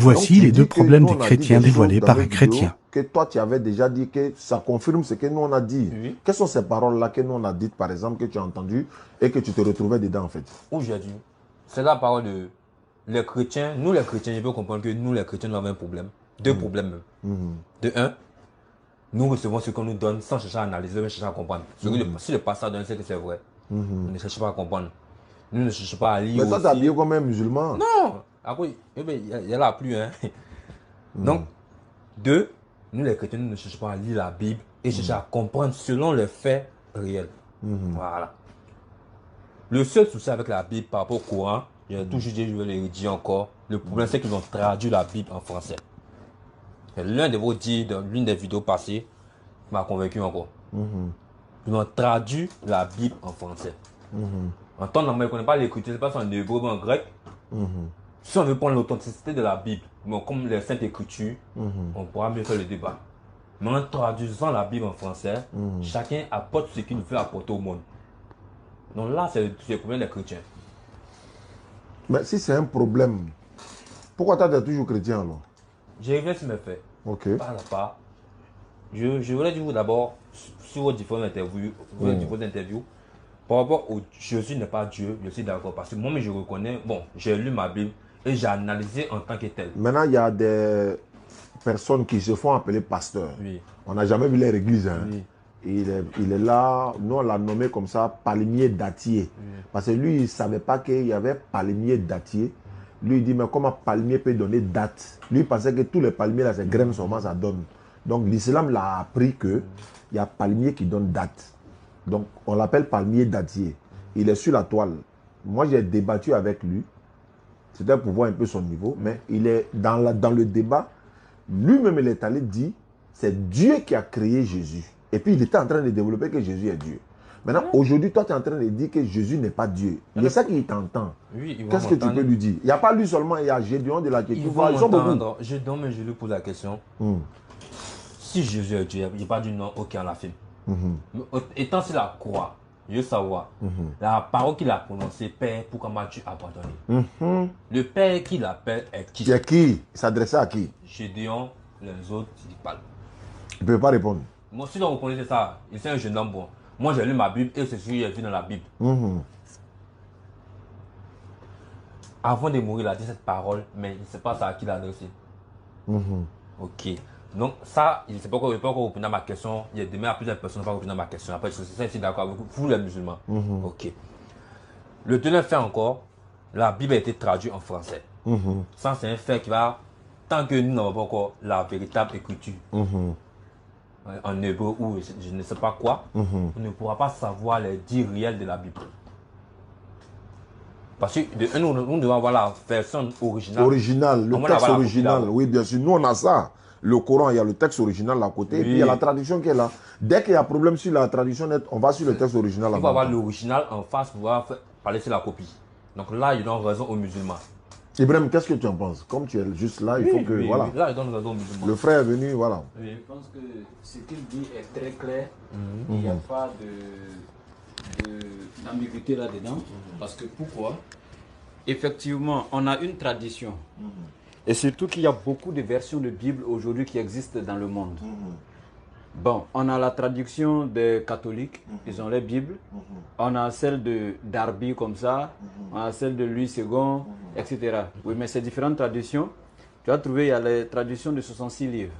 Voici les deux problèmes des chrétiens dévoilés par un chrétien. Que toi, tu avais déjà dit que ça confirme ce que nous, on a dit. Oui. Quelles sont ces paroles-là que nous, on a dites, par exemple, que tu as entendues et que tu te retrouvais dedans, en fait? Où j'ai dit, c'est la parole de les chrétiens. Nous, les chrétiens, je peux comprendre que nous, les chrétiens, nous avons un problème. Deux problèmes même. De un, nous recevons ce qu'on nous donne sans chercher à analyser, mais chercher à comprendre. Si le pasteur donne, c'est que c'est vrai. On ne cherche pas à comprendre. Nous ne cherchons pas à lire. Mais toi, tu es habillé comme un musulman. Non. Après, il y a la pluie. Hein. Donc, deux, nous les chrétiens, nous ne cherchons pas à lire la Bible et chercher à comprendre selon les faits réels. Voilà. Le seul souci avec la Bible par rapport au Coran, j'ai toujours dit, je vais le redire encore, le problème c'est qu'ils ont traduit la Bible en français. L'un de vos dits dans l'une des vidéos passées m'a convaincu encore. Ils ont traduit la Bible en français. En temps normal, on ne connaît pas l'écriture, c'est pas en hébreu ou en grec. Si on veut prendre l'authenticité de la Bible, bon, comme les Saintes Écritures, on pourra mieux faire le débat. Mais en traduisant la Bible en français, chacun apporte ce qu'il veut apporter au monde. Donc là, c'est le problème des chrétiens. Mais si c'est un problème, pourquoi tu es toujours chrétien alors? J'ai reviens sur mes faits. Ok. Par la part, je voulais dire d'abord sur vos différentes interviews, par rapport au Jésus n'est pas Dieu, je suis d'accord. Parce que moi, je reconnais, bon, j'ai lu ma Bible et j'ai analysé en tant que tel. Maintenant, il y a des personnes qui se font appeler pasteurs. Oui. On n'a jamais vu leur église. Hein. Oui. Il est là, nous on l'a nommé comme ça, palmier dattier. Parce que lui, il ne savait pas qu'il y avait palmier dattier. Lui, il dit, mais comment palmier peut donner date? Lui, il pensait que tous les palmiers, là, c'est graines seulement, ça donne. Donc, l'islam l'a appris qu'il y a palmier qui donne date. Donc, on l'appelle palmier dattier. Il est sur la toile. Moi, j'ai débattu avec lui. C'était pour voir un peu son niveau. Mais il est dans le débat. Lui-même, il est allé dire, c'est Dieu qui a créé Jésus. Et puis, il était en train de développer que Jésus est Dieu. Maintenant, aujourd'hui, toi, tu es en train de dire que Jésus n'est pas Dieu. Il est ça qu'il t'entend. Oui, qu'est-ce que tu peux lui dire? Il n'y a pas lui seulement, il y a Gédéon de la Kétou. Ils sont beaucoup. Je lui pose la question. Si Jésus est Dieu, il n'y a pas du nom, ok, on l'affirme. Étant sur la croix, je veux savoir, la parole qu'il a prononcée, Père, pourquoi m'as-tu abandonné? Le Père qu'il appelle est qui? C'est qui? Il s'adressait à qui? Gédéon, les autres, ils parlent. Il ne peut pas répondre. Moi, si vous connaissez ça, il c'est un jeune homme bon. Moi, j'ai lu ma Bible et c'est ce que j'ai vu dans la Bible. Avant de mourir, il a dit cette parole, mais il ne sait pas ça à qui l'a adressé. Ok. Donc, ça, je ne sais pas pourquoi vous répondez à ma question. Il y a demain à plusieurs personnes qui vont répondre à ma question. Après, c'est ça, je suis d'accord avec vous, les musulmans. Ok. Le deuxième fait encore, la Bible a été traduite en français. Ça, c'est un fait qui va, tant que nous n'avons pas encore la véritable écriture, en hébreu ou je ne sais pas quoi, on ne pourra pas savoir les dires réels de la Bible. Parce que nous devons avoir la version originale. Le texte original, oui, bien sûr. Nous, on a ça. Le Coran, il y a le texte original à côté, et puis il y a la traduction qui est là. Dès qu'il y a problème sur la traduction, on va sur le texte original. Il faut avoir l'original en face pour pouvoir parler sur la copie. Donc là, ils donnent raison aux musulmans. Ibrahim, qu'est-ce que tu en penses? Comme tu es juste là, il faut que... voilà. Là, ils donnent raison aux musulmans. Le frère est venu, voilà. Oui, je pense que ce qu'il dit est très clair. Il n'y a pas d'ambiguïté là-dedans. Parce que pourquoi? Effectivement, on a une tradition. Et surtout qu'il y a beaucoup de versions de Bible aujourd'hui qui existent dans le monde. Bon, on a la traduction des catholiques, ils ont les Bibles. On a celle de Darby comme ça, on a celle de Louis II, etc. Oui, mais ces différentes traditions, tu vas trouver, il y a les traductions de 66 livres.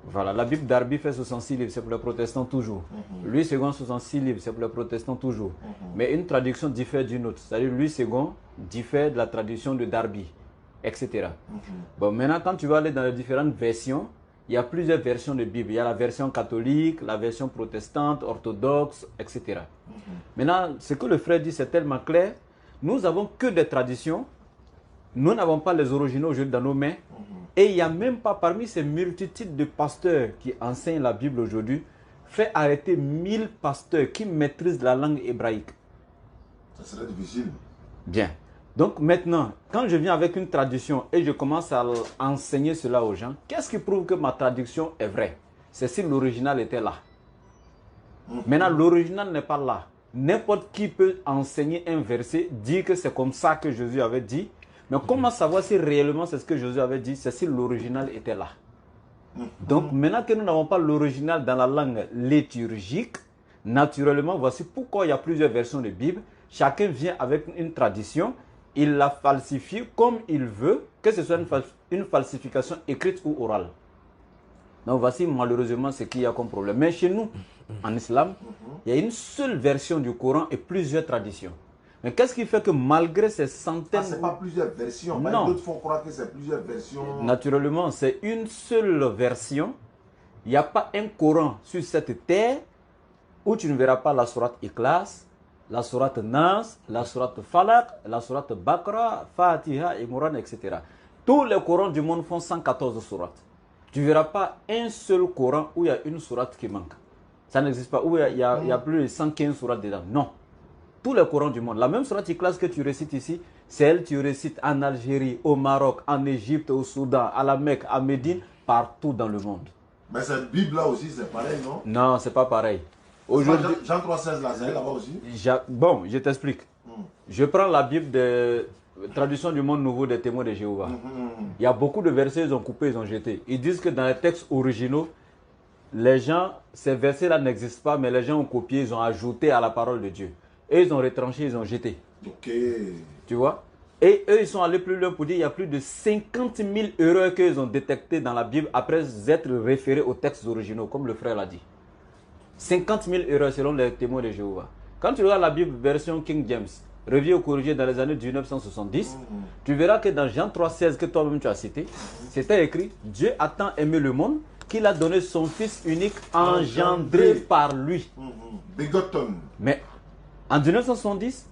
Voilà, la Bible d'Arby fait 66 livres, c'est pour les protestants toujours. Louis II, 66 livres, c'est pour les protestants toujours. Mais une traduction diffère d'une autre. C'est-à-dire Louis II diffère de la traduction de Darby, etc. Bon, maintenant, quand tu vas aller dans les différentes versions, il y a plusieurs versions de Bible. Il y a la version catholique, la version protestante, orthodoxe, etc. Maintenant, ce que le frère dit, c'est tellement clair. Nous n'avons que des traditions. Nous n'avons pas les originaux aujourd'hui dans nos mains. Et il n'y a même pas parmi ces multitudes de pasteurs qui enseignent la Bible aujourd'hui, fait arrêter 1000 pasteurs qui maîtrisent la langue hébraïque. Ça serait difficile. Bien. Donc maintenant, quand je viens avec une traduction et je commence à enseigner cela aux gens, qu'est-ce qui prouve que ma traduction est vraie? C'est si l'original était là. Maintenant, l'original n'est pas là. N'importe qui peut enseigner un verset, dire que c'est comme ça que Jésus avait dit, Mais comment savoir si réellement c'est ce que Josué avait dit, c'est si l'original était là. Donc maintenant que nous n'avons pas l'original dans la langue liturgique, naturellement, voici pourquoi il y a plusieurs versions de Bible. Chacun vient avec une tradition, il la falsifie comme il veut, que ce soit une falsification écrite ou orale. Donc voici malheureusement ce qu'il y a comme problème. Mais chez nous, en islam, il y a une seule version du Coran et plusieurs traditions. Mais qu'est-ce qui fait que malgré ces centaines... ce n'est pas plusieurs versions. Non. D'autres font croire que c'est plusieurs versions. Naturellement, c'est une seule version. Il n'y a pas un Coran sur cette terre où tu ne verras pas la sourate Ikhlas, la sourate Nas, la sourate Falaq, la sourate Baqara, Fatiha, Imran, etc. Tous les Corans du monde font 114 sourates. Tu ne verras pas un seul Coran où il y a une sourate qui manque. Ça n'existe pas. Où il y a plus de 115 sourates dedans. Non. Tous les Corans du monde. La même sourate Ikhlas que tu récites ici, c'est elle que tu récites en Algérie, au Maroc, en Égypte, au Soudan, à la Mecque, à Médine, partout dans le monde. Mais cette Bible-là aussi, c'est pareil, non? Non, c'est pas pareil. Aujourd'hui, Jean 3,16, là, c'est là-bas aussi? Bon, je t'explique. Je prends la Bible de Traduction du monde nouveau des témoins de Jéhovah. Il y a beaucoup de versets, ils ont coupé, ils ont jeté. Ils disent que dans les textes originaux, les gens, ces versets-là n'existent pas, mais les gens ont copié, ils ont ajouté à la parole de Dieu. Et ils ont retranché, ils ont jeté. Ok. Tu vois? Et eux, ils sont allés plus loin pour dire qu'il y a plus de 50 000 erreurs qu'ils ont détectées dans la Bible après être référés aux textes originaux, comme le frère l'a dit. 50 000 erreurs selon les témoins de Jéhovah. Quand tu regardes la Bible version King James, revue ou corrigée dans les années 1970, tu verras que dans Jean 3,16 que toi-même tu as cité, c'était écrit « Dieu a tant aimé le monde qu'il a donné son Fils unique engendré par lui. » Begotten. Mais en 1970,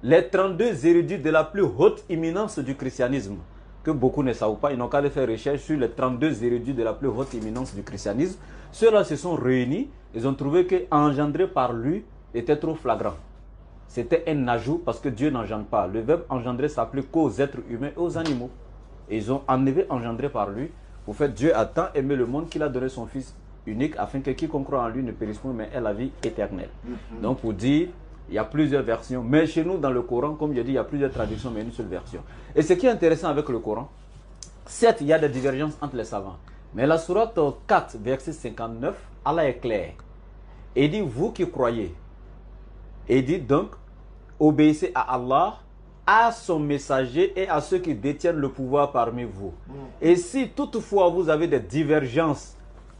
les 32 érudits de la plus haute éminence du christianisme, que beaucoup ne savent pas, ils n'ont qu'à aller faire recherche sur les 32 érudits de la plus haute éminence du christianisme. Ceux-là se sont réunis, ils ont trouvé que engendré par lui était trop flagrant. C'était un ajout parce que Dieu n'engendre pas. Le verbe engendrer s'applique qu'aux êtres humains et aux animaux. Et ils ont enlevé engendré par lui. Au fait, Dieu a tant aimé le monde qu'il a donné son Fils unique afin que quiconque croit en lui ne périsse point mais ait la vie éternelle. Donc pour dire, il y a plusieurs versions. Mais chez nous, dans le Coran, comme je dis, il y a plusieurs traductions, mais une seule version. Et ce qui est intéressant avec le Coran, certes, il y a des divergences entre les savants. Mais la sourate 4, verset 59, Allah est clair. Et dit, vous qui croyez, et dit donc, obéissez à Allah, à son messager et à ceux qui détiennent le pouvoir parmi vous. Et si toutefois vous avez des divergences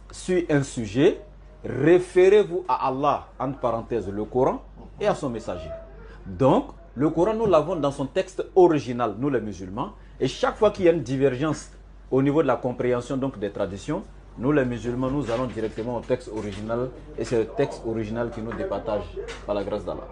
sur un sujet, référez-vous à Allah, entre parenthèses, le Coran, et à son messager. Donc, le Coran, nous l'avons dans son texte original, nous les musulmans, et chaque fois qu'il y a une divergence au niveau de la compréhension donc des traditions, nous les musulmans, nous allons directement au texte original, et c'est le texte original qui nous départage par la grâce d'Allah.